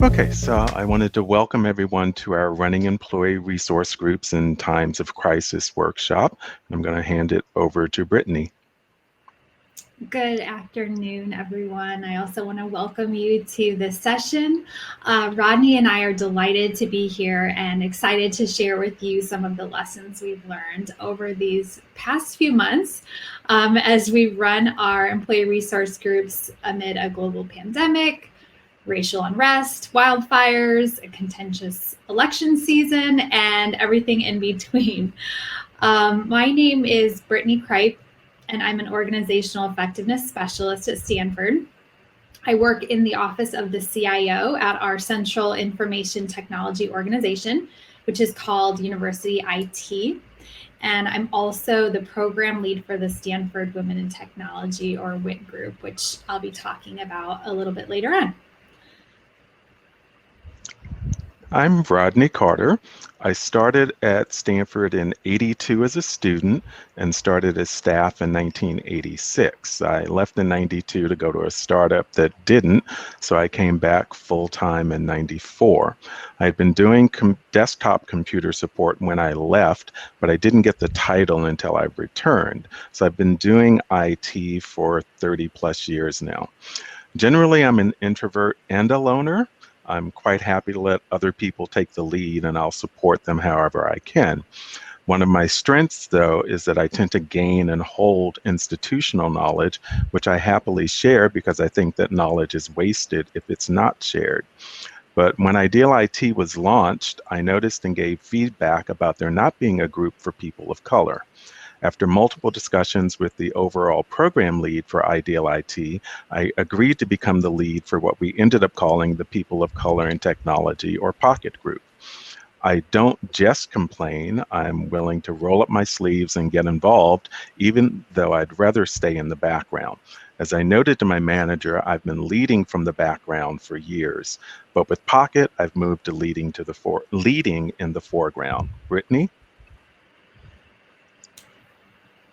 Okay, so I wanted to welcome everyone to our Running Employee Resource Groups in Times of Crisis workshop. I'm going to hand it over to Brittany. Good afternoon, everyone. I also want to welcome you to this session. Rodney and I are delighted to be here and excited to share with you some of the lessons we've learned over these past few months as we run our employee resource groups amid a global pandemic, racial unrest, wildfires, a contentious election season, and everything in between. My name is Brittany Cripe, and I'm an organizational effectiveness specialist at Stanford. I work in the office of the CIO at our Central Information Technology Organization, which is called University IT. And I'm also the program lead for the Stanford Women in Technology, or WIT group, which I'll be talking about a little bit later on. I'm Rodney Carter. I started at Stanford in '82 as a student and started as staff in 1986. I left in '92 to go to a startup that didn't, so I came back full-time in '94. I'd been doing desktop computer support when I left, but I didn't get the title until I returned. So I've been doing IT for 30 plus years now. Generally, I'm an introvert and a loner. I'm quite happy to let other people take the lead, and I'll support them however I can. One of my strengths, though, is that I tend to gain and hold institutional knowledge, which I happily share because I think that knowledge is wasted if it's not shared. But when Ideal IT was launched, I noticed and gave feedback about there not being a group for people of color. After multiple discussions with the overall program lead for Ideal IT, I agreed to become the lead for what we ended up calling the People of Color in Technology, or POC-IT group. I don't just complain. I'm willing to roll up my sleeves and get involved, even though I'd rather stay in the background. As I noted to my manager, I've been leading from the background for years, but with POC-IT, I've moved to leading in the foreground. Brittany?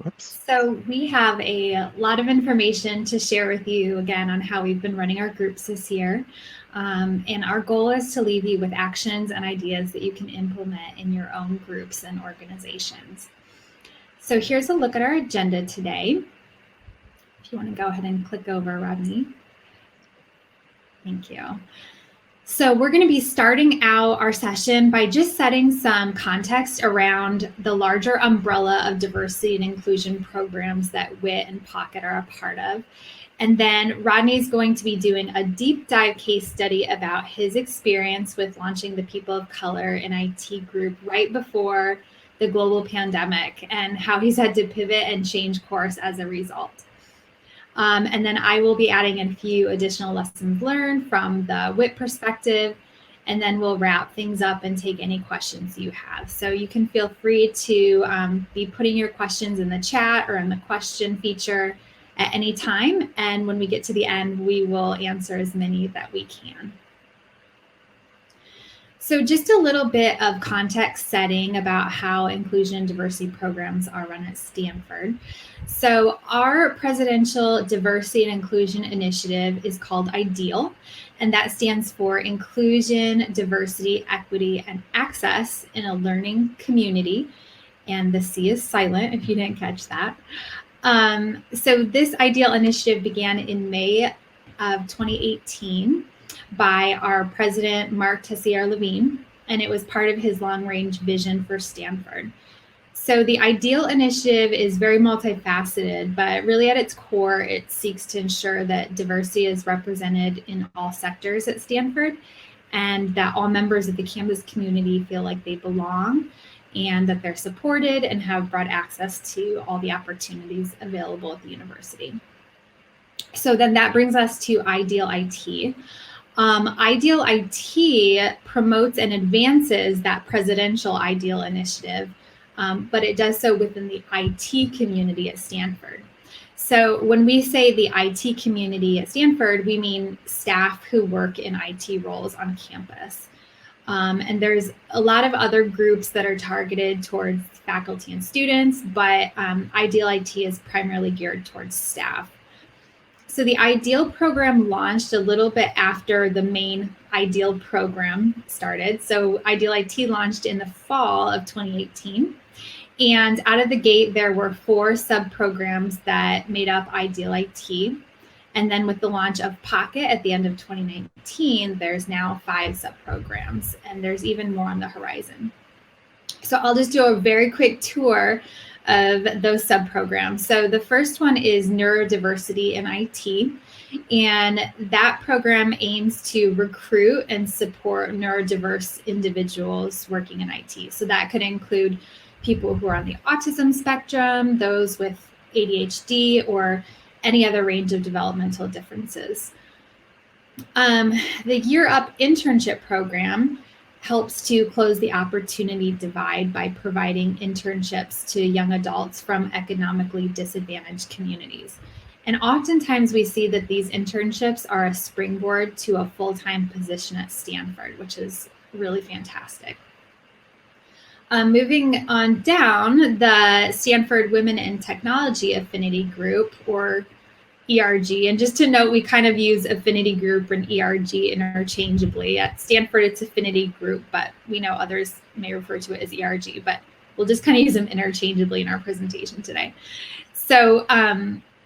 Whoops. So we have a lot of information to share with you again on how we've been running our groups this year. And our goal is to leave you with actions and ideas that you can implement in your own groups and organizations. So here's a look at our agenda today. If you want to go ahead and click over, Rodney. Thank you. So we're going to be starting out our session by just setting some context around the larger umbrella of diversity and inclusion programs that WIT and POC-IT are a part of. And then Rodney's going to be doing a deep dive case study about his experience with launching the People of Color in IT group right before the global pandemic and how he's had to pivot and change course as a result. And then I will be adding in a few additional lessons learned from the WIT perspective, and then we'll wrap things up and take any questions you have. So you can feel free to be putting your questions in the chat or in the question feature at any time. And when we get to the end, we will answer as many that we can. So just a little bit of context setting about how inclusion and diversity programs are run at Stanford. So our Presidential Diversity and Inclusion Initiative is called IDEAL, and that stands for Inclusion, Diversity, Equity, and Access in a Learning Community. And the C is silent if you didn't catch that. So this IDEAL initiative began in May of 2018. By our president, Mark Tessier-Levine, and it was part of his long-range vision for Stanford. So the IDEAL initiative is very multifaceted, but really at its core, it seeks to ensure that diversity is represented in all sectors at Stanford and that all members of the campus community feel like they belong and that they're supported and have broad access to all the opportunities available at the university. So then that brings us to IDEAL IT. IDEAL IT promotes and advances that presidential IDEAL initiative, but it does so within the IT community at Stanford. So when we say the IT community at Stanford, we mean staff who work in IT roles on campus. And there's a lot of other groups that are targeted towards faculty and students, but IDEAL IT is primarily geared towards staff. So the Ideal program launched a little bit after the main Ideal program started. So Ideal IT launched in the fall of 2018. And out of the gate, there were 4 sub-programs that made up Ideal IT. And then with the launch of POC-IT at the end of 2019, there's now 5 sub-programs, and there's even more on the horizon. So I'll just do a very quick tour of those sub-programs. So the first one is Neurodiversity in IT, and that program aims to recruit and support neurodiverse individuals working in IT. So that could include people who are on the autism spectrum, those with ADHD, or any other range of developmental differences. The Year Up internship program helps to close the opportunity divide by providing internships to young adults from economically disadvantaged communities. And oftentimes we see that these internships are a springboard to a full-time position at Stanford, which is really fantastic. Moving on down, the Stanford Women in Technology Affinity Group, or ERG. And just to note, we kind of use affinity group and ERG interchangeably. At Stanford, it's affinity group, but we know others may refer to it as ERG, but we'll just kind of use them interchangeably in our presentation today. So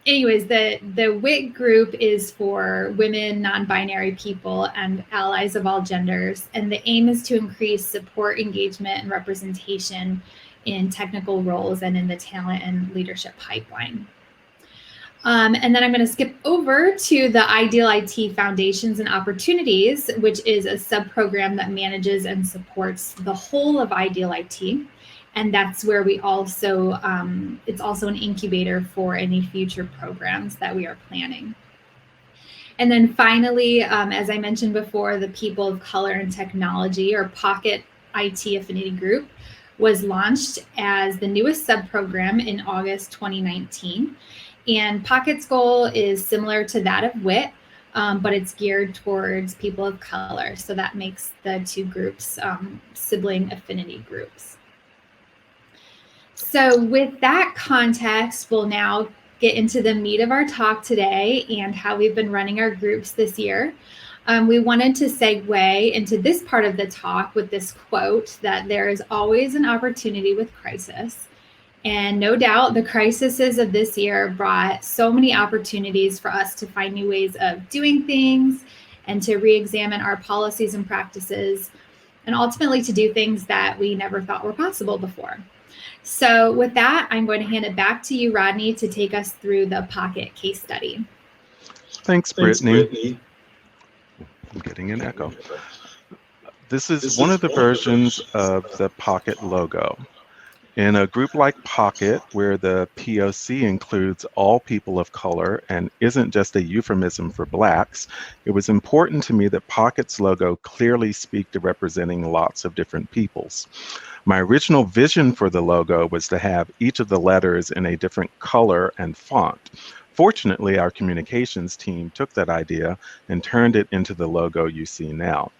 anyways, the WIT group is for women, non-binary people, and allies of all genders. And the aim is to increase support, engagement, and representation in technical roles and in the talent and leadership pipeline. And then I'm going to skip over to the Ideal IT Foundations and Opportunities, which is a sub-program that manages and supports the whole of Ideal IT. And that's where we also, it's also an incubator for any future programs that we are planning. And then finally, as I mentioned before, the People of Color and Technology, or POC-IT Affinity Group, was launched as the newest sub-program in August 2019. And POC-IT's goal is similar to that of WIT, but it's geared towards people of color. So that makes the 2 groups sibling affinity groups. So with that context, we'll now get into the meat of our talk today and how we've been running our groups this year. We wanted to segue into this part of the talk with this quote that there is always an opportunity with crisis. And no doubt the crises of this year brought so many opportunities for us to find new ways of doing things and to re-examine our policies and practices, and ultimately to do things that we never thought were possible before. So with that, I'm going to hand it back to you, Rodney, to take us through the POC-IT case study. Thanks, Brittany. I'm getting an echo. This is one of the versions of the POC-IT logo. In a group like POC-IT, where the POC includes all people of color and isn't just a euphemism for Blacks, it was important to me that POC-IT's logo clearly speak to representing lots of different peoples. My original vision for the logo was to have each of the letters in a different color and font. Fortunately, our communications team took that idea and turned it into the logo you see now.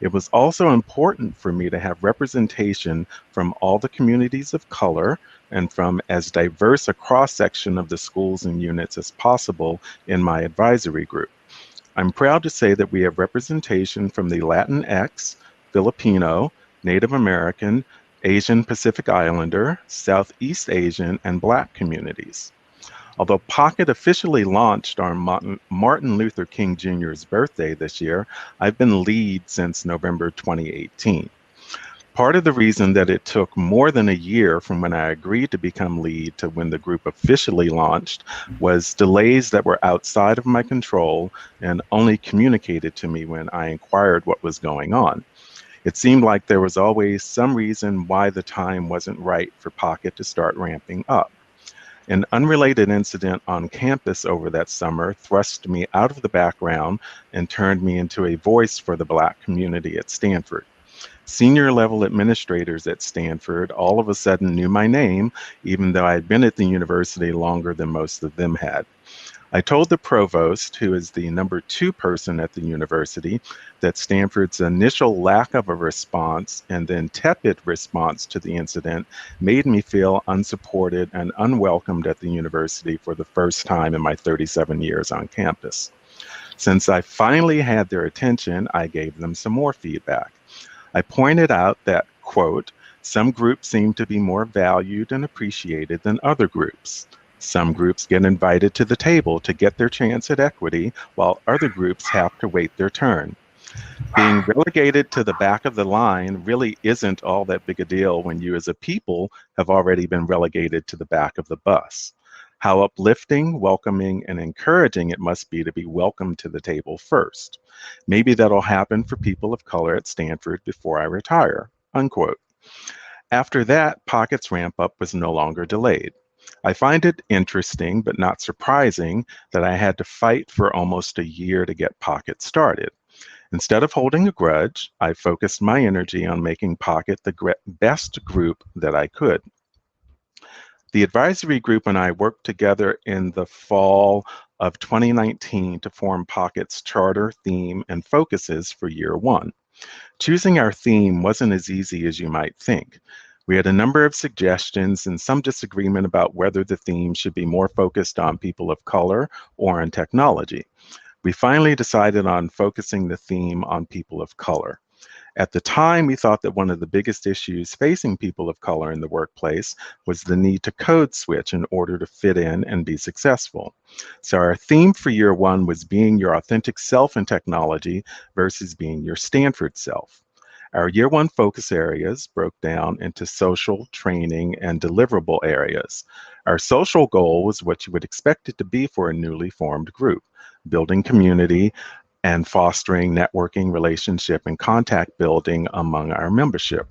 It was also important for me to have representation from all the communities of color and from as diverse a cross-section of the schools and units as possible in my advisory group. I'm proud to say that we have representation from the Latinx, Filipino, Native American, Asian Pacific Islander, Southeast Asian, and Black communities. Although POC-IT officially launched on Martin Luther King Jr.'s birthday this year, I've been lead since November 2018. Part of the reason that it took more than a year from when I agreed to become lead to when the group officially launched was delays that were outside of my control and only communicated to me when I inquired what was going on. It seemed like there was always some reason why the time wasn't right for POC-IT to start ramping up. An unrelated incident on campus over that summer thrust me out of the background and turned me into a voice for the Black community at Stanford. Senior level administrators at Stanford all of a sudden knew my name, even though I had been at the university longer than most of them had. I told the provost, who is the number 2 person at the university, that Stanford's initial lack of a response and then tepid response to the incident made me feel unsupported and unwelcomed at the university for the first time in my 37 years on campus. Since I finally had their attention, I gave them some more feedback. I pointed out that, quote, some groups seem to be more valued and appreciated than other groups. Some groups get invited to the table to get their chance at equity, while other groups have to wait their turn. Being relegated to the back of the line really isn't all that big a deal when you as a people have already been relegated to the back of the bus. How uplifting, welcoming, and encouraging it must be to be welcomed to the table first. Maybe that'll happen for people of color at Stanford before I retire, unquote. After that, POC-IT's ramp up was no longer delayed. I find it interesting, but not surprising, that I had to fight for almost a year to get POC-IT started. Instead of holding a grudge, I focused my energy on making POC-IT the best group that I could. The advisory group and I worked together in the fall of 2019 to form POC-IT's charter, theme, and focuses for year 1. Choosing our theme wasn't as easy as you might think. We had a number of suggestions and some disagreement about whether the theme should be more focused on people of color or on technology. We finally decided on focusing the theme on people of color. At the time, we thought that one of the biggest issues facing people of color in the workplace was the need to code switch in order to fit in and be successful. So our theme for year 1 was being your authentic self in technology versus being your Stanford self. Our year 1 focus areas broke down into social, training, and deliverable areas. Our social goal was what you would expect it to be for a newly formed group: building community and fostering networking, relationship, and contact building among our membership.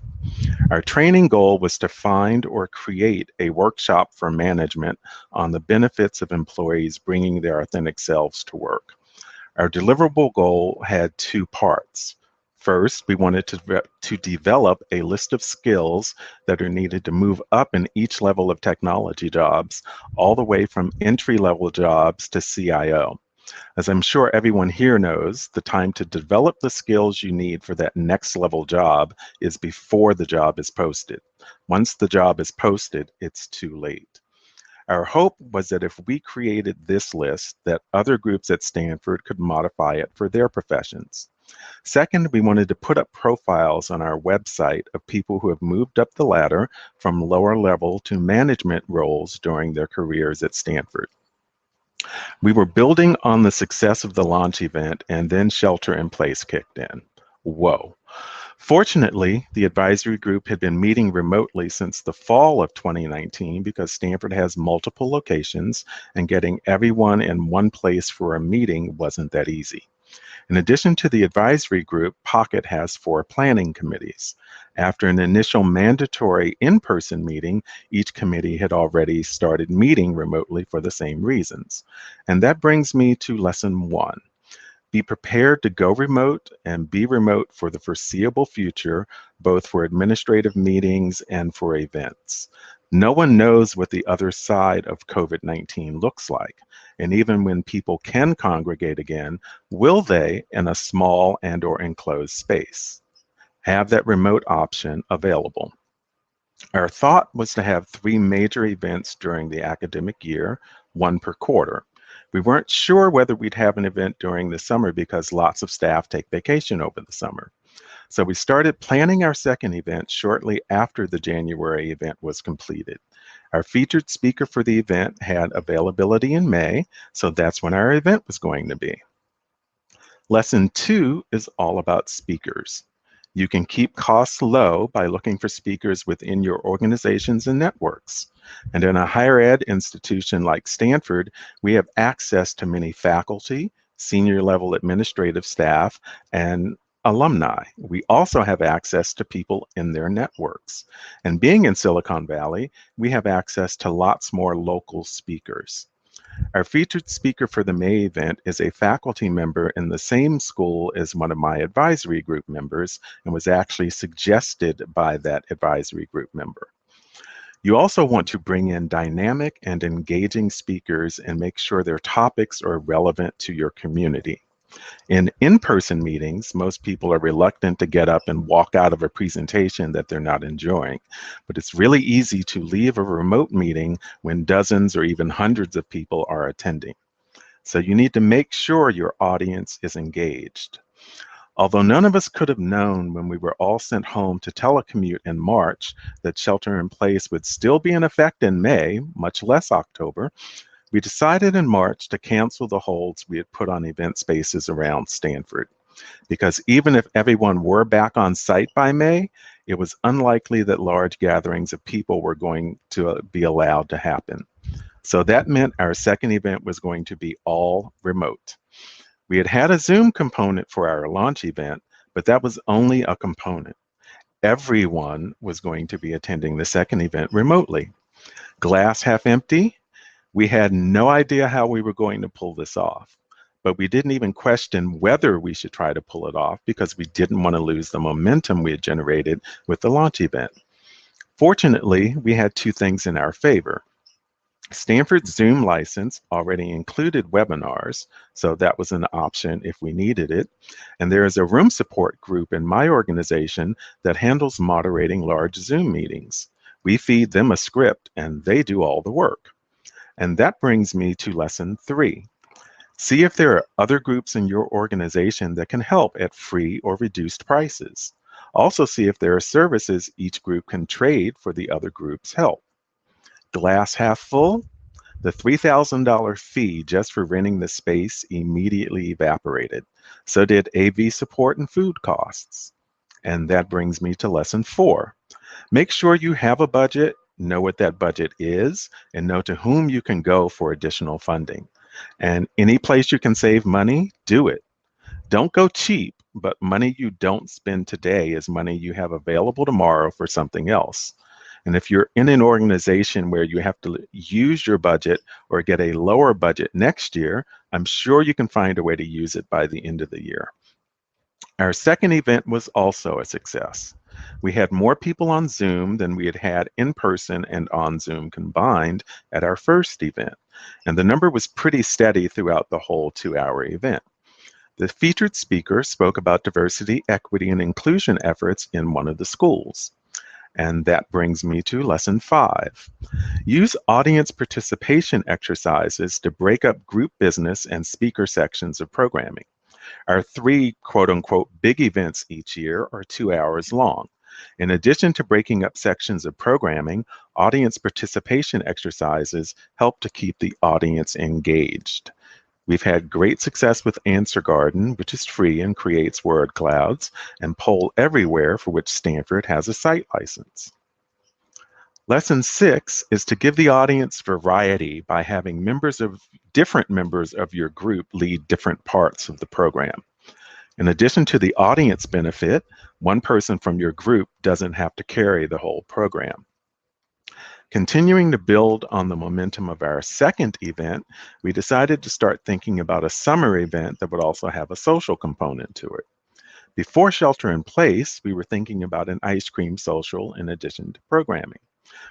Our training goal was to find or create a workshop for management on the benefits of employees bringing their authentic selves to work. Our deliverable goal had 2 parts. First, we wanted to develop a list of skills that are needed to move up in each level of technology jobs, all the way from entry-level jobs to CIO. As I'm sure everyone here knows, the time to develop the skills you need for that next level job is before the job is posted. Once the job is posted, it's too late. Our hope was that if we created this list, that other groups at Stanford could modify it for their professions. Second, we wanted to put up profiles on our website of people who have moved up the ladder from lower level to management roles during their careers at Stanford. We were building on the success of the launch event, and then shelter in place kicked in. Whoa. Fortunately, the advisory group had been meeting remotely since the fall of 2019 because Stanford has multiple locations, and getting everyone in one place for a meeting wasn't that easy. In addition to the advisory group, POC-IT has 4 planning committees. After an initial mandatory in-person meeting, each committee had already started meeting remotely for the same reasons. And that brings me to lesson 1. Be prepared to go remote and be remote for the foreseeable future, both for administrative meetings and for events. No one knows what the other side of COVID-19 looks like. And even when people can congregate again, will they in a small and/or enclosed space? Have that remote option available. Our thought was to have 3 major events during the academic year, 1 per quarter. We weren't sure whether we'd have an event during the summer because lots of staff take vacation over the summer. So we started planning our second event shortly after the January event was completed. Our featured speaker for the event had availability in May, so that's when our event was going to be. Lesson 2 is all about speakers. You can keep costs low by looking for speakers within your organizations and networks. And in a higher ed institution like Stanford, we have access to many faculty, senior level administrative staff, and alumni. We also have access to people in their networks. And being in Silicon Valley, we have access to lots more local speakers. Our featured speaker for the May event is a faculty member in the same school as one of my advisory group members and was actually suggested by that advisory group member. You also want to bring in dynamic and engaging speakers and make sure their topics are relevant to your community. In-person meetings, most people are reluctant to get up and walk out of a presentation that they're not enjoying, but it's really easy to leave a remote meeting when dozens or even hundreds of people are attending. So you need to make sure your audience is engaged. Although none of us could have known when we were all sent home to telecommute in March that shelter in place would still be in effect in May, much less October, we decided in March to cancel the holds we had put on event spaces around Stanford. Because even if everyone were back on site by May, it was unlikely that large gatherings of people were going to be allowed to happen. So that meant our second event was going to be all remote. We had had a Zoom component for our launch event, but that was only a component. Everyone was going to be attending the second event remotely. Glass half empty, we had no idea how we were going to pull this off, but we didn't even question whether we should try to pull it off because we didn't want to lose the momentum we had generated with the launch event. Fortunately, we had two things in our favor. Stanford's Zoom license already included webinars, so that was an option if we needed it. And there is a room support group in my organization that handles moderating large Zoom meetings. We feed them a script and they do all the work. And that brings me to lesson 3. See if there are other groups in your organization that can help at free or reduced prices. Also see if there are services each group can trade for the other group's help. Glass half full, the $3,000 fee just for renting the space immediately evaporated. So did AV support and food costs. And that brings me to lesson 4. Make sure you have a budget, know what that budget is, and know to whom you can go for additional funding. And any place you can save money, do it. Don't go cheap, but money you don't spend today is money you have available tomorrow for something else. And if you're in an organization where you have to use your budget or get a lower budget next year, I'm sure you can find a way to use it by the end of the year. Our second event was also a success. We had more people on Zoom than we had had in person and on Zoom combined at our first event. And the number was pretty steady throughout the whole 2-hour event. The featured speaker spoke about diversity, equity, and inclusion efforts in one of the schools. And that brings me to lesson 5. Use audience participation exercises to break up group business and speaker sections of programming. Our 3 quote-unquote big events each year are 2 hours long. In addition to breaking up sections of programming, audience participation exercises help to keep the audience engaged. We've had great success with Answer Garden, which is free and creates word clouds, and Poll Everywhere, for which Stanford has a site license. Lesson 6 is to give the audience variety by having different members of your group lead different parts of the program. In addition to the audience benefit, one person from your group doesn't have to carry the whole program. Continuing to build on the momentum of our second event, we decided to start thinking about a summer event that would also have a social component to it. Before shelter in place, we were thinking about an ice cream social in addition to programming.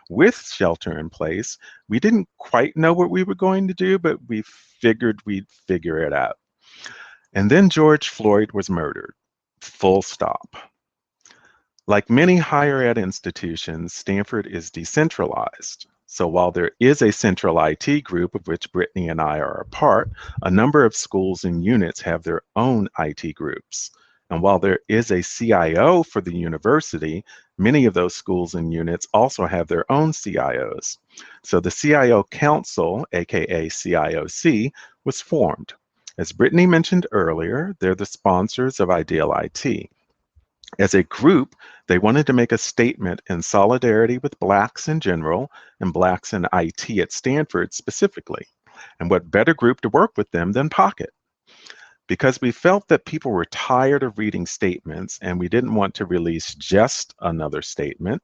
With shelter in place, we didn't quite know what we were going to do, but we figured we'd figure it out. And then George Floyd was murdered. Full stop. Like many higher ed institutions, Stanford is decentralized. So while there is a central IT group of which Brittany and I are a part, a number of schools and units have their own IT groups. And while there is a CIO for the university, many of those schools and units also have their own CIOs. So the CIO Council, aka CIOC, was formed. As Brittany mentioned earlier, they're the sponsors of Ideal IT. As a group, they wanted to make a statement in solidarity with Blacks in general and Blacks in IT at Stanford specifically. And what better group to work with them than POC-IT? Because we felt that people were tired of reading statements and we didn't want to release just another statement,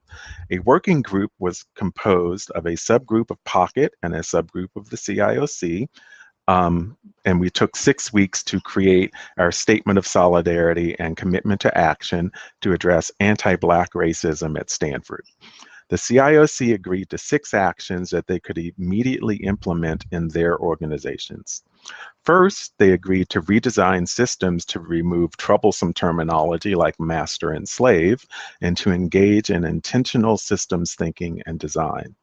a working group was composed of a subgroup of POC-IT and a subgroup of the CIOC. And we took 6 weeks to create our statement of solidarity and commitment to action to address anti-Black racism at Stanford. The CIOC agreed to 6 actions that they could immediately implement in their organizations. First, they agreed to redesign systems to remove troublesome terminology like master and slave, and to engage in intentional systems thinking and design.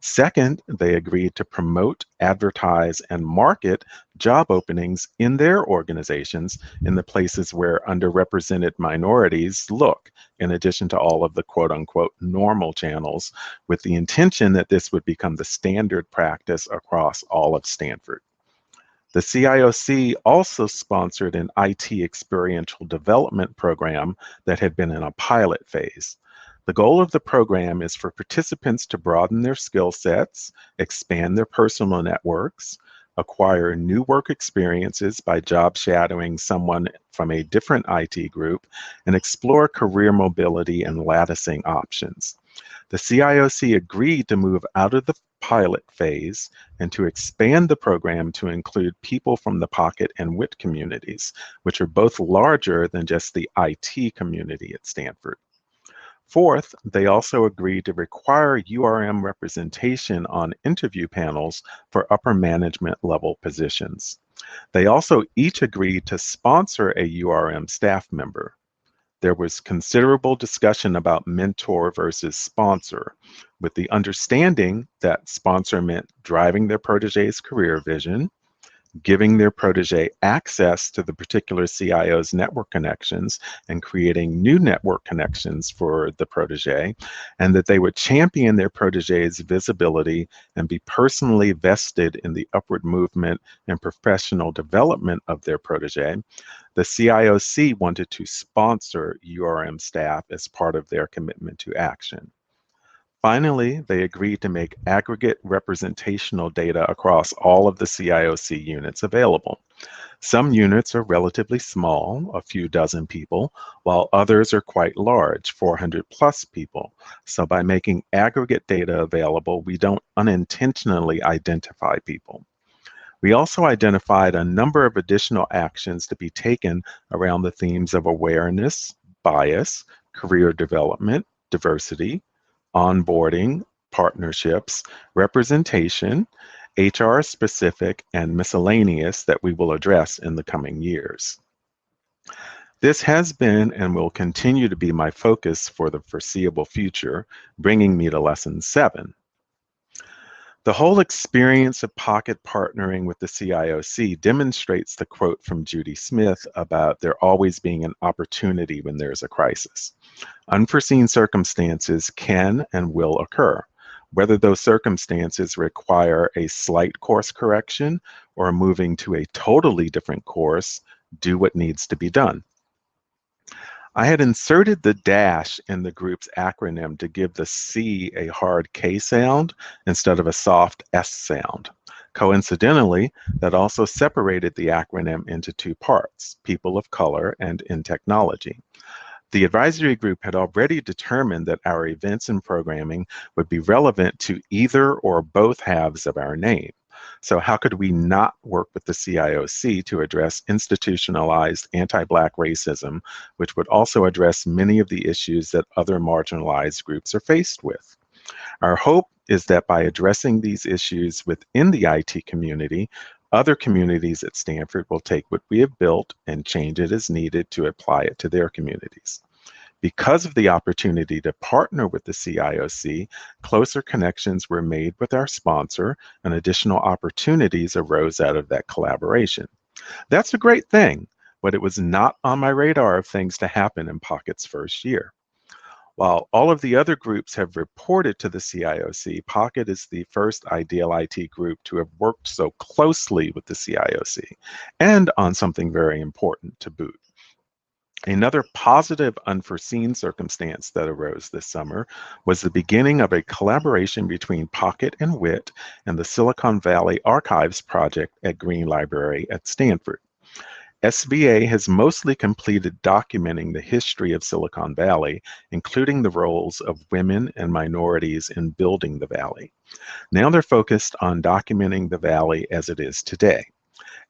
Second, they agreed to promote, advertise, and market job openings in their organizations in the places where underrepresented minorities look, in addition to all of the quote unquote normal channels, with the intention that this would become the standard practice across all of Stanford. The CIOC also sponsored an IT experiential development program that had been in a pilot phase. The goal of the program is for participants to broaden their skill sets, expand their personal networks, acquire new work experiences by job shadowing someone from a different IT group, and explore career mobility and latticing options. The CIOC agreed to move out of the pilot phase and to expand the program to include people from the POC-IT and WIT communities, which are both larger than just the IT community at Stanford. Fourth, they also agreed to require URM representation on interview panels for upper management level positions. They also each agreed to sponsor a URM staff member. There was considerable discussion about mentor versus sponsor, with the understanding that sponsor meant driving their protege's career vision, giving their protege access to the particular CIO's network connections and creating new network connections for the protege, and that they would champion their protege's visibility and be personally vested in the upward movement and professional development of their protege. The CIOC wanted to sponsor URM staff as part of their commitment to action. Finally, they agreed to make aggregate representational data across all of the CIOC units available. Some units are relatively small, a few dozen people, while others are quite large, 400 plus people. So by making aggregate data available, we don't unintentionally identify people. We also identified a number of additional actions to be taken around the themes of awareness, bias, career development, diversity, onboarding, partnerships, representation, HR specific, and miscellaneous that we will address in the coming years. This has been and will continue to be my focus for the foreseeable future, bringing me to lesson 7. The whole experience of POC-IT partnering with the CIOC demonstrates the quote from Judy Smith about there always being an opportunity when there's a crisis. Unforeseen circumstances can and will occur. Whether those circumstances require a slight course correction or moving to a totally different course, do what needs to be done. I had inserted the dash in the group's acronym to give the C a hard K sound instead of a soft S sound. Coincidentally, that also separated the acronym into 2 parts, people of color and in technology. The advisory group had already determined that our events and programming would be relevant to either or both halves of our name. So how could we not work with the CIOC to address institutionalized anti-Black racism, which would also address many of the issues that other marginalized groups are faced with? Our hope is that by addressing these issues within the IT community, other communities at Stanford will take what we have built and change it as needed to apply it to their communities. Because of the opportunity to partner with the CIOC, closer connections were made with our sponsor and additional opportunities arose out of that collaboration. That's a great thing, but it was not on my radar of things to happen in POC-IT's first year. While all of the other groups have reported to the CIOC, POC-IT is the first ideal IT group to have worked so closely with the CIOC and on something very important to boot. Another positive unforeseen circumstance that arose this summer was the beginning of a collaboration between POC-IT and WIT and the Silicon Valley Archives project at Green Library at Stanford. SVA has mostly completed documenting the history of Silicon Valley, including the roles of women and minorities in building the valley. Now they're focused on documenting the valley as it is today.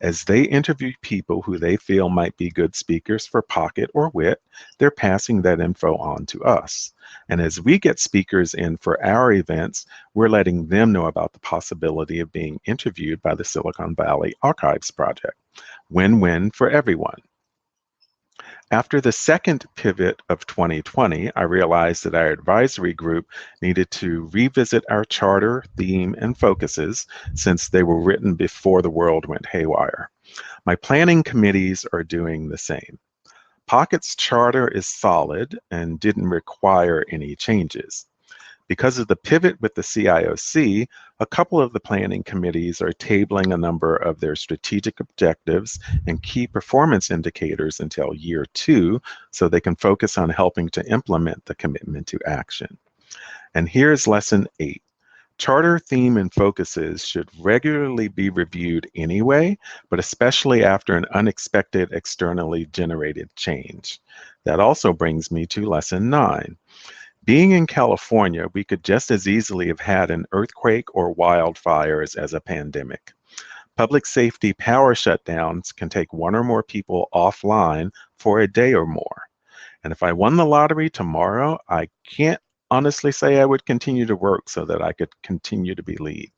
As they interview people who they feel might be good speakers for POC-IT or WIT, they're passing that info on to us. And as we get speakers in for our events, we're letting them know about the possibility of being interviewed by the Silicon Valley Archives Project. Win-win for everyone. After the second pivot of 2020, I realized that our advisory group needed to revisit our charter, theme, and focuses since they were written before the world went haywire. My planning committees are doing the same. POC-IT's charter is solid and didn't require any changes. Because of the pivot with the CIOC, a couple of the planning committees are tabling a number of their strategic objectives and key performance indicators until year 2 so they can focus on helping to implement the commitment to action. And here's lesson 8. Charter, theme, and focuses should regularly be reviewed anyway, but especially after an unexpected externally generated change. That also brings me to lesson 9. Being in California, we could just as easily have had an earthquake or wildfires as a pandemic. Public safety power shutdowns can take one or more people offline for a day or more. And if I won the lottery tomorrow, I can't honestly say I would continue to work so that I could continue to be lead.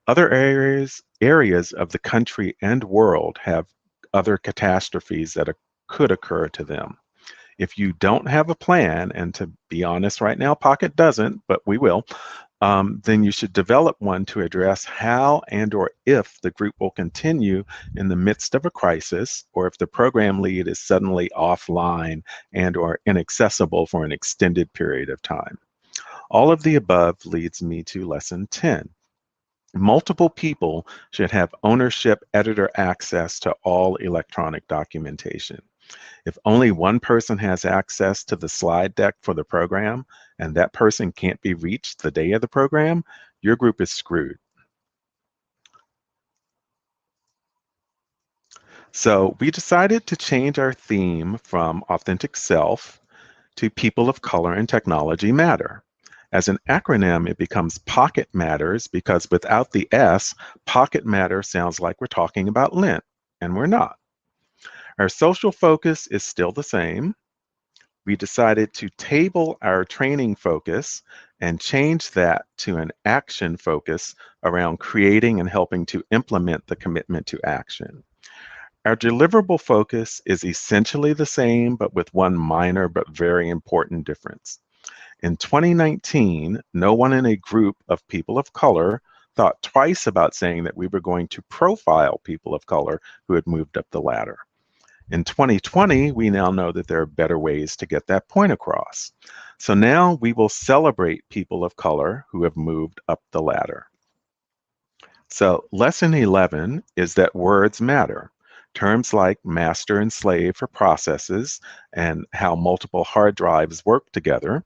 Other areas of the country and world have other catastrophes that could occur to them. If you don't have a plan, and to be honest right now, POC-IT doesn't, but we will, then you should develop one to address how and or if the group will continue in the midst of a crisis, or if the program lead is suddenly offline and or inaccessible for an extended period of time. All of the above leads me to lesson 10. Multiple people should have ownership editor access to all electronic documentation. If only one person has access to the slide deck for the program and that person can't be reached the day of the program, your group is screwed. So we decided to change our theme from Authentic Self to People of Color and Technology Matter. As an acronym, it becomes POC-IT Matters because without the S, POC-IT Matter sounds like we're talking about lint, and we're not. Our social focus is still the same. We decided to table our training focus and change that to an action focus around creating and helping to implement the commitment to action. Our deliverable focus is essentially the same, but with one minor but very important difference. In 2019, no one in a group of people of color thought twice about saying that we were going to profile people of color who had moved up the ladder. In 2020, we now know that there are better ways to get that point across. So now we will celebrate people of color who have moved up the ladder. So lesson 11 is that words matter. Terms like master and slave for processes and how multiple hard drives work together,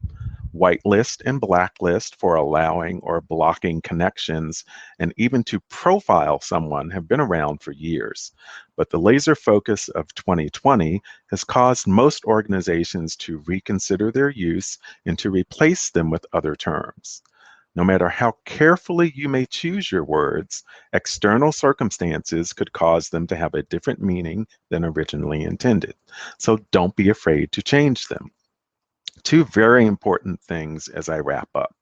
whitelist and blacklist for allowing or blocking connections, and even to profile someone have been around for years. But the laser focus of 2020 has caused most organizations to reconsider their use and to replace them with other terms. No matter how carefully you may choose your words, external circumstances could cause them to have a different meaning than originally intended. So don't be afraid to change them. Two very important things as I wrap up.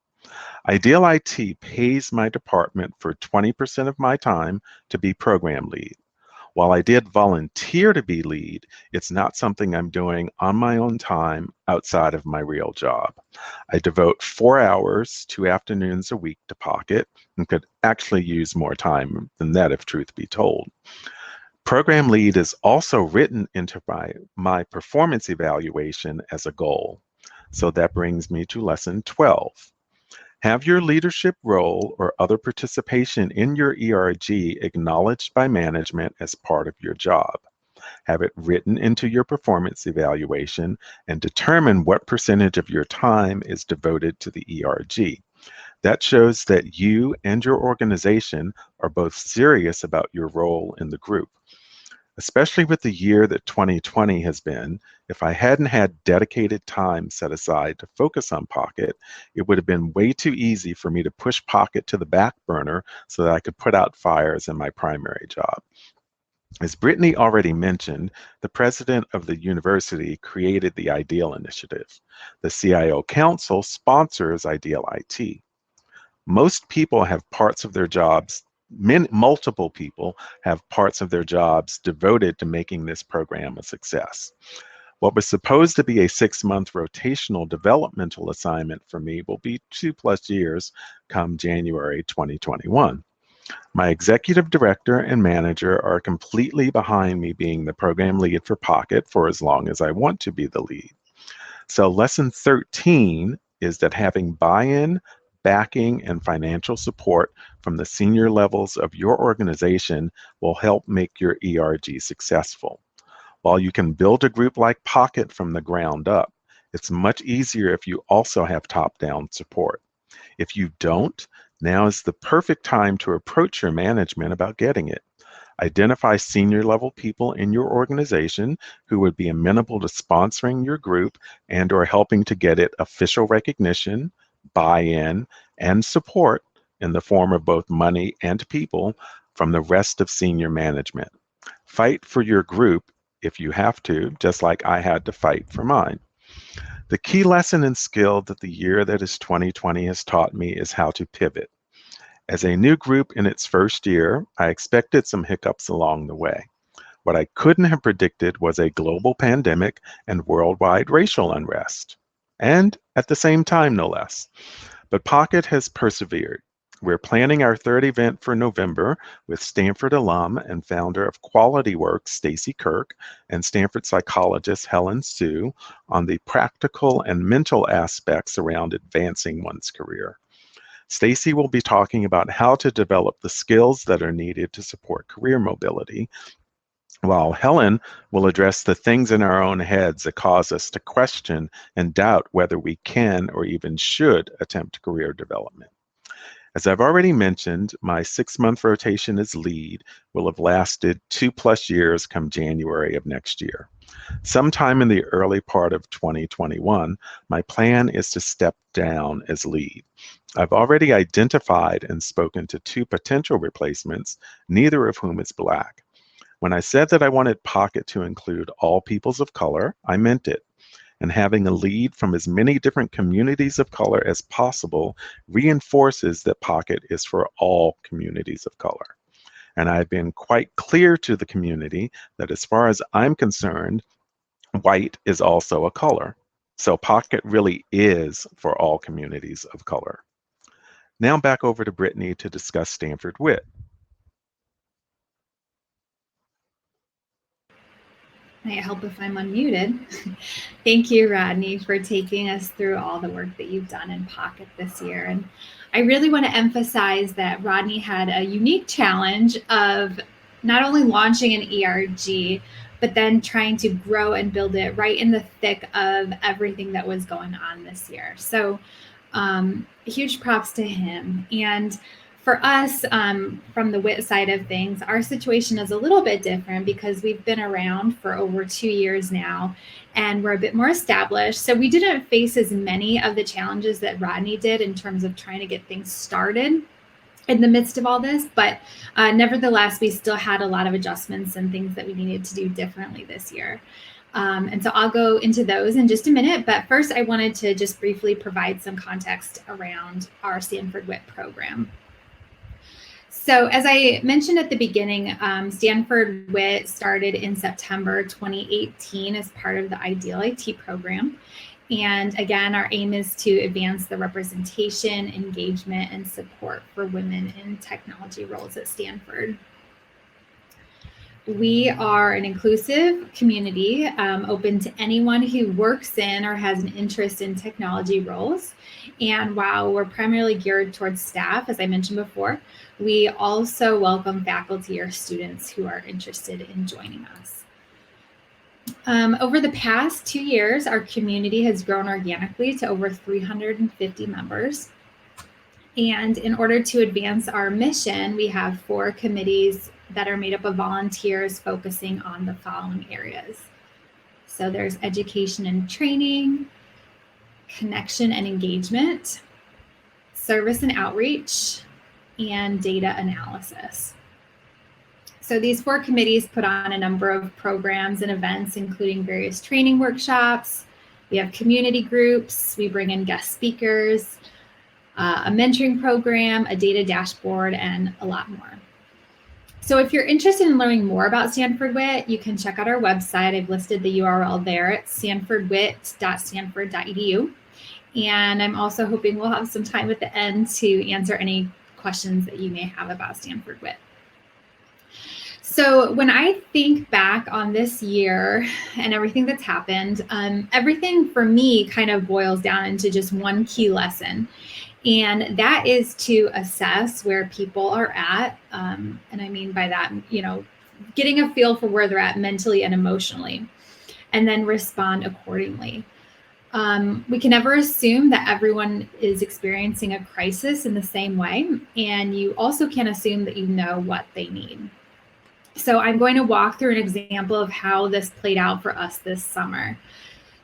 Ideal IT pays my department for 20% of my time to be program lead. While I did volunteer to be lead, it's not something I'm doing on my own time outside of my real job. I devote 4 hours, 2 afternoons a week to POC-IT and could actually use more time than that if truth be told. Program lead is also written into my performance evaluation as a goal. So that brings me to lesson 12. Have your leadership role or other participation in your ERG acknowledged by management as part of your job. Have it written into your performance evaluation and determine what percentage of your time is devoted to the ERG. That shows that you and your organization are both serious about your role in the group. Especially with the year that 2020 has been, if I hadn't had dedicated time set aside to focus on POC-IT, it would have been way too easy for me to push POC-IT to the back burner so that I could put out fires in my primary job. As Brittany already mentioned, the president of the university created the IDEAL initiative. The CIO Council sponsors IDEAL IT. Most people have parts of their jobs, multiple people have parts of their jobs devoted to making this program a success. What was supposed to be a 6-month rotational developmental assignment for me will be 2+ years come January 2021. My executive director and manager are completely behind me being the program lead for POC-IT for as long as I want to be the lead. So lesson 13 is that having buy-in, backing, and financial support from the senior levels of your organization will help make your ERG successful. While you can build a group like POC-IT from the ground up, it's much easier if you also have top-down support. If you don't, now is the perfect time to approach your management about getting it. Identify senior level people in your organization who would be amenable to sponsoring your group and or helping to get it official recognition, buy-in, and support in the form of both money and people from the rest of senior management. Fight for your group if you have to, just like I had to fight for mine. The key lesson and skill that the year that is 2020 has taught me is how to pivot. As a new group in its first year, I expected some hiccups along the way. What I couldn't have predicted was a global pandemic and worldwide racial unrest. And at the same time, no less. But POC-IT has persevered. We're planning our third event for November with Stanford alum and founder of Quality Works, Stacy Kirk, and Stanford psychologist Helen Sue on the practical and mental aspects around advancing one's career. Stacy will be talking about how to develop the skills that are needed to support career mobility, while Helen will address the things in our own heads that cause us to question and doubt whether we can or even should attempt career development. As I've already mentioned, my 6-month rotation as lead will have lasted 2+ years come January of next year. Sometime in the early part of 2021, my plan is to step down as lead. I've already identified and spoken to 2 potential replacements, neither of whom is Black. When I said that I wanted POC-IT to include all peoples of color, I meant it. And having a lead from as many different communities of color as possible reinforces that POC-IT is for all communities of color. And I've been quite clear to the community that as far as I'm concerned, white is also a color. So POC-IT really is for all communities of color. Now back over to Brittany to discuss Stanford Wit. Might help if I'm unmuted. Thank you, Rodney, for taking us through all the work that you've done in POC-IT this year. And I really want to emphasize that Rodney had a unique challenge of not only launching an ERG, but then trying to grow and build it right in the thick of everything that was going on this year. So huge props to him. And for us, from the WIT side of things, our situation is a little bit different because we've been around for over 2 years now and we're a bit more established. So we didn't face as many of the challenges that Rodney did in terms of trying to get things started in the midst of all this. But nevertheless, we still had a lot of adjustments and things that we needed to do differently this year. And so I'll go into those in just a minute. But first, I wanted to just briefly provide some context around our Stanford Wit program. So as I mentioned at the beginning, Stanford Wit started in September 2018 as part of the IDEAL IT program. And again, our aim is to advance the representation, engagement, and support for women in technology roles at Stanford. We are an inclusive community, open to anyone who works in or has an interest in technology roles. And while we're primarily geared towards staff, as I mentioned before, we also welcome faculty or students who are interested in joining us. Over the past 2 years, our community has grown organically to over 350 members. And in order to advance our mission, we have 4 committees that are made up of volunteers focusing on the following areas. So there's education and training, connection and engagement, service and outreach, and data analysis. So these 4 committees put on a number of programs and events, including various training workshops. We have community groups. We bring in guest speakers, a mentoring program, a data dashboard, and a lot more. So if you're interested in learning more about Stanford Wit, you can check out our website. I've listed the URL there at stanfordwit.stanford.edu. And I'm also hoping we'll have some time at the end to answer any questions that you may have about Stanford Wit. So when I think back on this year and everything that's happened, everything for me kind of boils down into just one key lesson. And that is to assess where people are at. And I mean by that, getting a feel for where they're at mentally and emotionally, and then respond accordingly. We can never assume that everyone is experiencing a crisis in the same way. And you also can't assume that you know what they need. So I'm going to walk through an example of how this played out for us this summer.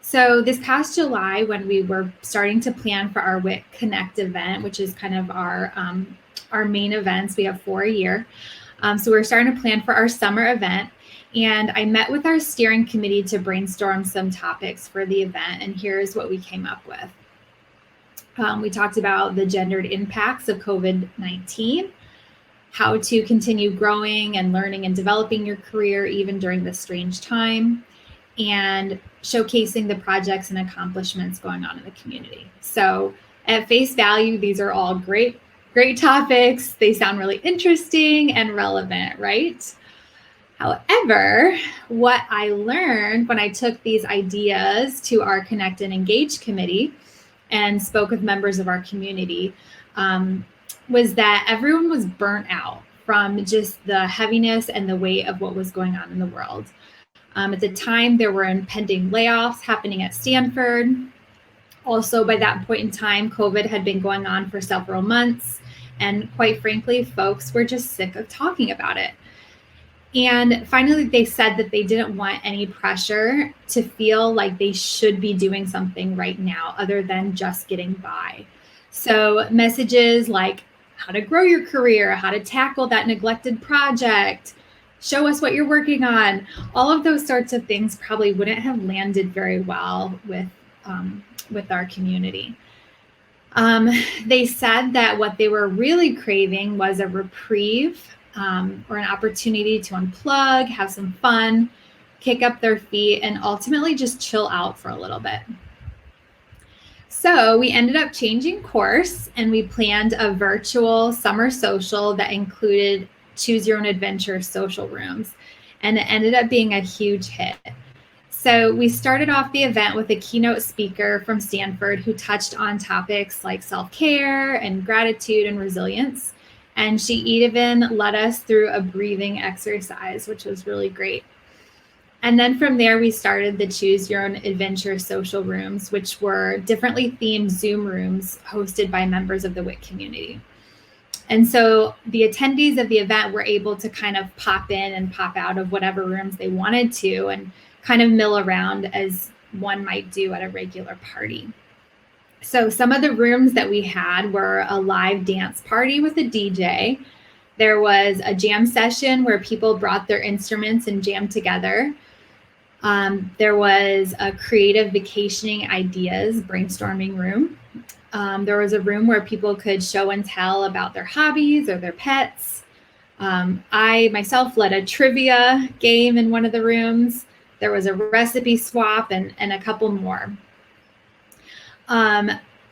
So this past July, when we were starting to plan for our WIT Connect event, which is kind of our main events, we have 4 a year. So we're starting to plan for our summer event. And I met with our steering committee to brainstorm some topics for the event. And here's what we came up with. We talked about the gendered impacts of COVID-19, how to continue growing and learning and developing your career even during this strange time, and showcasing the projects and accomplishments going on in the community. So at face value, these are all great topics. They sound really interesting and relevant, right? However, what I learned when I took these ideas to our Connect and Engage committee and spoke with members of our community was that everyone was burnt out from just the heaviness and the weight of what was going on in the world. At the time, there were impending layoffs happening at Stanford. Also, by that point in time, COVID had been going on for several months. And quite frankly, folks were just sick of talking about it. And finally, they said that they didn't want any pressure to feel like they should be doing something right now other than just getting by. So messages like how to grow your career, how to tackle that neglected project, show us what you're working on, all of those sorts of things probably wouldn't have landed very well with our community. They said that what they were really craving was a reprieve, or an opportunity to unplug, have some fun, kick up their feet, and ultimately just chill out for a little bit. So we ended up changing course, and we planned a virtual summer social that included Choose Your Own Adventure social rooms, and it ended up being a huge hit. So we started off the event with a keynote speaker from Stanford who touched on topics like self-care and gratitude and resilience. And she even led us through a breathing exercise, which was really great. And then from there, we started the Choose Your Own Adventure social rooms, which were differently themed Zoom rooms hosted by members of the WIT community. And so the attendees of the event were able to kind of pop in and pop out of whatever rooms they wanted to and kind of mill around as one might do at a regular party. So some of the rooms that we had were a live dance party with a DJ. There was a jam session where people brought their instruments and jammed together. There was a creative vacationing ideas brainstorming room. There was a room where people could show and tell about their hobbies or their pets. I myself led a trivia game in one of the rooms. There was a recipe swap and a couple more.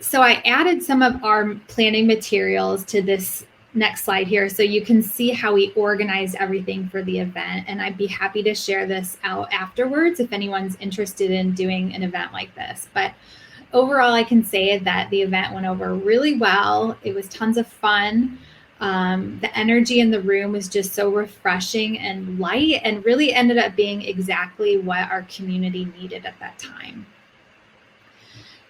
So I added some of our planning materials to this next slide here so you can see how we organized everything for the event. And I'd be happy to share this out afterwards if anyone's interested in doing an event like this. But overall, I can say that the event went over really well. It was tons of fun. The energy in the room was just so refreshing and light and really ended up being exactly what our community needed at that time.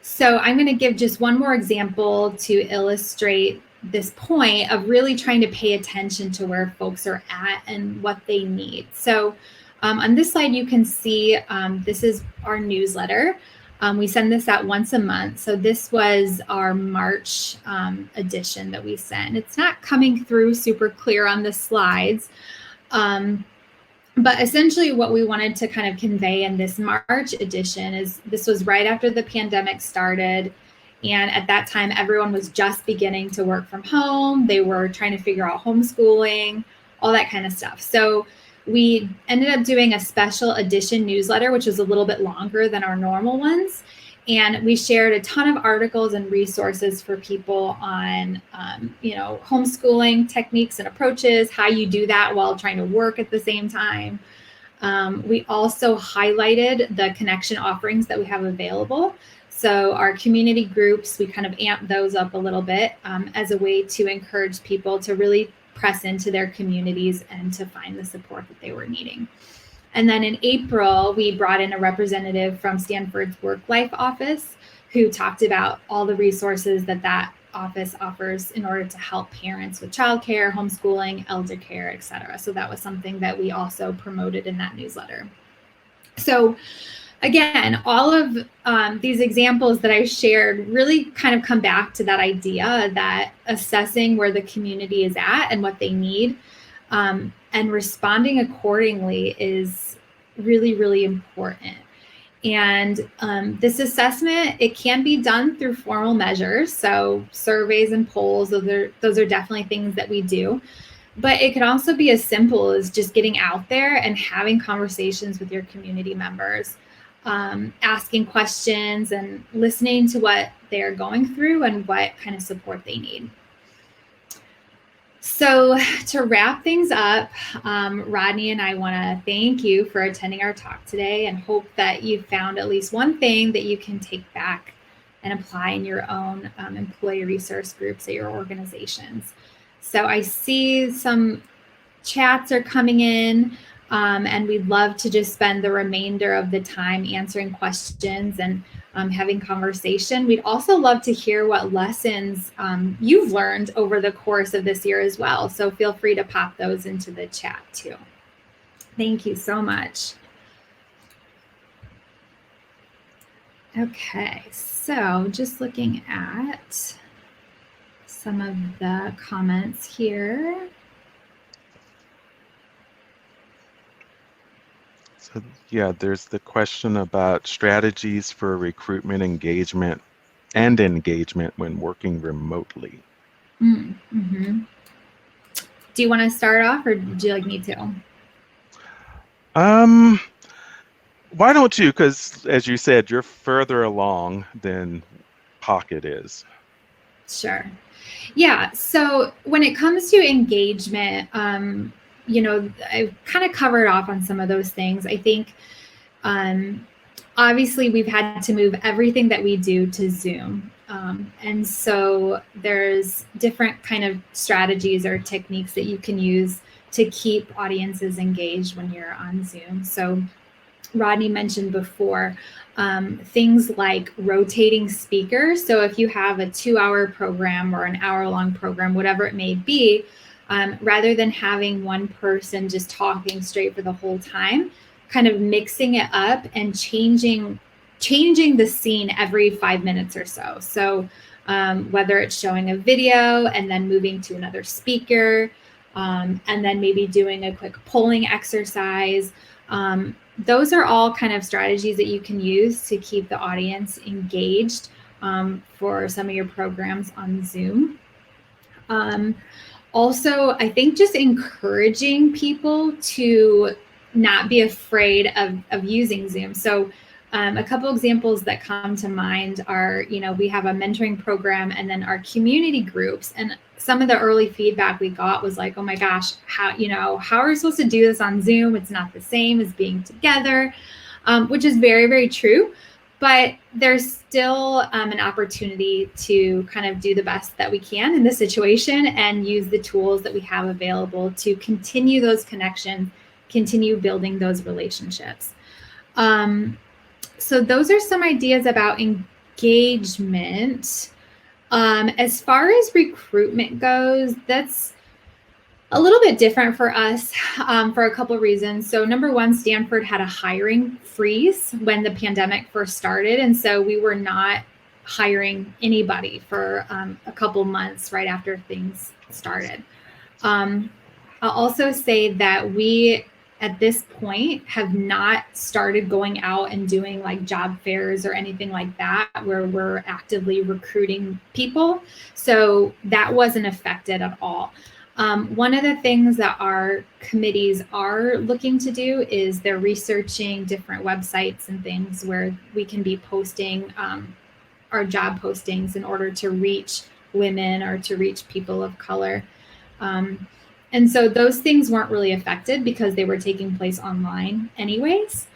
So I'm going to give just one more example to illustrate this point of really trying to pay attention to where folks are at and what they need. So on this slide, you can see this is our newsletter. We send this out once a month. So this was our March edition that we sent. It's not coming through super clear on the slides, But essentially what we wanted to kind of convey in this March edition is this was right after the pandemic started. And at that time, everyone was just beginning to work from home. They were trying to figure out homeschooling, all that kind of stuff. So we ended up doing a special edition newsletter, which was a little bit longer than our normal ones. And we shared a ton of articles and resources for people on, homeschooling techniques and approaches, how you do that while trying to work at the same time. We also highlighted the connection offerings that we have available. So our community groups, we kind of amped those up a little bit as a way to encourage people to really press into their communities and to find the support that they were needing. And then in April, we brought in a representative from Stanford's Work Life office who talked about all the resources that office offers in order to help parents with childcare, homeschooling, elder care, et cetera. So that was something that we also promoted in that newsletter. So again, all of these examples that I shared really kind of come back to that idea that assessing where the community is at and what they need and responding accordingly is really, really important. And this assessment, it can be done through formal measures. So surveys and polls, those are definitely things that we do. But it could also be as simple as just getting out there and having conversations with your community members, asking questions and listening to what they're going through and what kind of support they need. So to wrap things up, Rodney and I want to thank you for attending our talk today and hope that you found at least one thing that you can take back and apply in your own employee resource groups at your organizations. So I see some chats are coming in, and we'd love to just spend the remainder of the time answering questions and having conversation. We'd also love to hear what lessons you've learned over the course of this year as well. So feel free to pop those into the chat too. Thank you so much. Okay, so just looking at some of the comments here. So, yeah, there's the question about strategies for recruitment engagement when working remotely. Mm-hmm. Do you want to start off or would you like me to? Why don't you? Because as you said, you're further along than POC-IT is. Sure. Yeah. So when it comes to engagement, I've kind of covered off on some of those things. I think, obviously, we've had to move everything that we do to Zoom. And so there's different kind of strategies or techniques that you can use to keep audiences engaged when you're on Zoom. So Rodney mentioned before, things like rotating speakers. So if you have a 2-hour program or an hour-long program, whatever it may be, rather than having one person just talking straight for the whole time, kind of mixing it up and changing the scene every 5 minutes or so. So whether it's showing a video and then moving to another speaker, and then maybe doing a quick polling exercise. Those are all kind of strategies that you can use to keep the audience engaged for some of your programs on Zoom. Also, I think just encouraging people to not be afraid of using Zoom. So a couple examples that come to mind are, we have a mentoring program and then our community groups. And some of the early feedback we got was like, oh my gosh, how are we supposed to do this on Zoom? It's not the same as being together, which is very, very true. But there's still an opportunity to kind of do the best that we can in this situation and use the tools that we have available to continue those connections, continue building those relationships. So those are some ideas about engagement. As far as recruitment goes, that's a little bit different for us for a couple of reasons. So number one, Stanford had a hiring freeze when the pandemic first started. And so we were not hiring anybody for a couple months right after things started. I'll also say that we, at this point, have not started going out and doing like job fairs or anything like that where we're actively recruiting people. So that wasn't affected at all. One of the things that our committees are looking to do is they're researching different websites and things where we can be posting our job postings in order to reach women or to reach people of color. And so those things weren't really affected because they were taking place online anyways.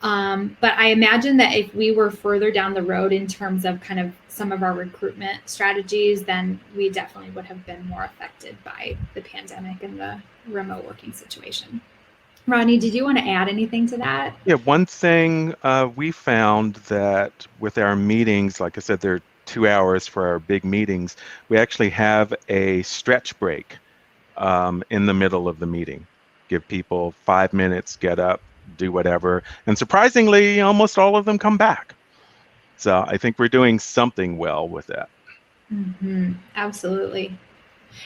But I imagine that if we were further down the road in terms of kind of some of our recruitment strategies, then we definitely would have been more affected by the pandemic and the remote working situation. Rodney, did you want to add anything to that? Yeah, one thing we found that with our meetings, like I said, they're 2 hours for our big meetings. We actually have a stretch break in the middle of the meeting. Give people 5 minutes, get up, do whatever. And surprisingly, almost all of them come back. So I think we're doing something well with that. Mm-hmm. Absolutely.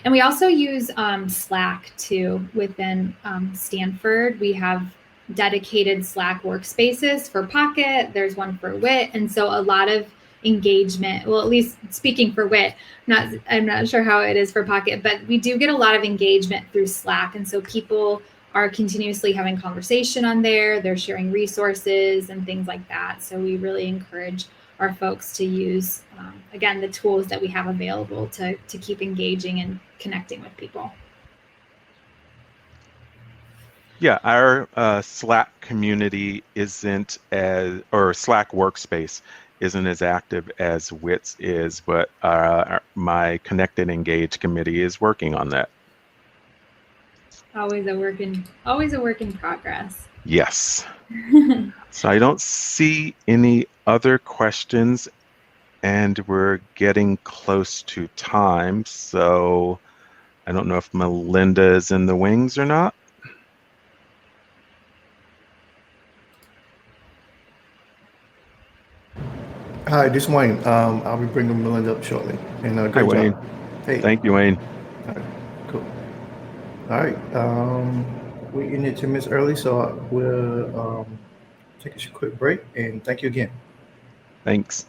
And we also use Slack too within Stanford. We have dedicated Slack workspaces for Pocket. There's one for Wit. And so a lot of engagement, well, at least speaking for Wit, I'm not sure how it is for Pocket, but we do get a lot of engagement through Slack. And so people are continuously having conversation on there. They're sharing resources and things like that. So we really encourage our folks to use, again, the tools that we have available to keep engaging and connecting with people. Yeah, our Slack community isn't as, or Slack workspace isn't as active as WITS is, but my Connect and Engage committee is working on that. Always a work in progress. Yes. So I don't see any other questions, and we're getting close to time. So I don't know if Melinda is in the wings or not. Hi, this is Wayne. I'll be bringing Melinda up shortly. And Hi, great Wayne. job. Hey. Thank you, Wayne. All right, cool. All right. We're ended 10 minutes early, so we'll take a quick break and thank you again. Thanks.